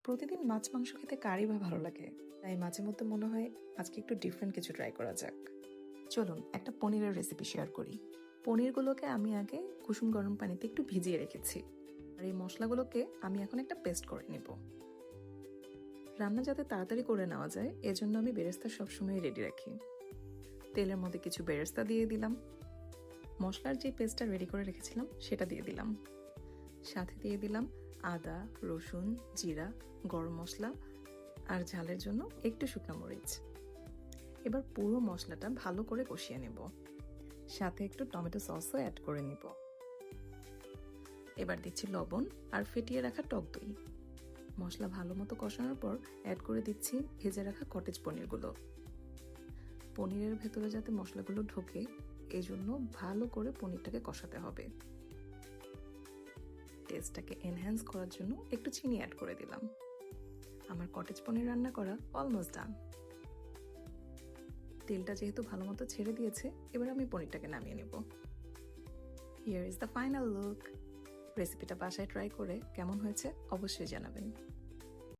প্রতিদিন মাছ মাংস খেতে কারই বা ভালো লাগে, তাই মাঝে মধ্যে মনে হয় আজকে একটু ডিফারেন্ট কিছু ট্রাই করা যাক। চলুন একটা পনিরের রেসিপি শেয়ার করি। পনিরগুলোকে আমি আগে কুসুম গরম পানিতে একটু ভিজিয়ে রেখেছি, আর এই মশলাগুলোকে আমি এখন একটা পেস্ট করে নিব। রান্না যাতে তাড়াতাড়ি করে নেওয়া যায় এজন্য আমি বেরেস্তা সবসময় রেডি রাখি। তেলের মধ্যে কিছু বেরেস্তা দিয়ে দিলাম, মশলার যে পেস্টটা রেডি করে রেখেছিলাম সেটা দিয়ে দিলাম, সাথে দিয়ে দিলাম আদা, রসুন, জিরা, গরম মশলা আর ঝালের জন্য একটু শুকনো মরিচ। এবার পুরো মশলাটা ভালো করে কষিয়ে নেব, সাথে একটু টমেটো সসও অ্যাড করে নিব। এবার দিচ্ছি লবণ আর ফেটিয়ে রাখা টক দই। মশলা ভালো মতো কষানোর পর অ্যাড করে দিচ্ছি ভেজে রাখা কটেজ পনিরগুলো। পনিরের ভেতরে যাতে মশলাগুলো ঢোকে এজন্য ভালো করে পনিরটাকে কষাতে হবে। টেস্টটাকে এনহ্যান্স করার জন্য একটু চিনি অ্যাড করে দিলাম। আমার কটেজ পনির রান্না করা অলমোস্ট ডান। তেলটা যেহেতু ভালো মতো ছেড়ে দিয়েছে, এবার আমি পনিরটাকে নামিয়ে নেব। Here is the final look. রেসিপিটা বাসায় ট্রাই করে কেমন হয়েছে অবশ্যই জানাবেন।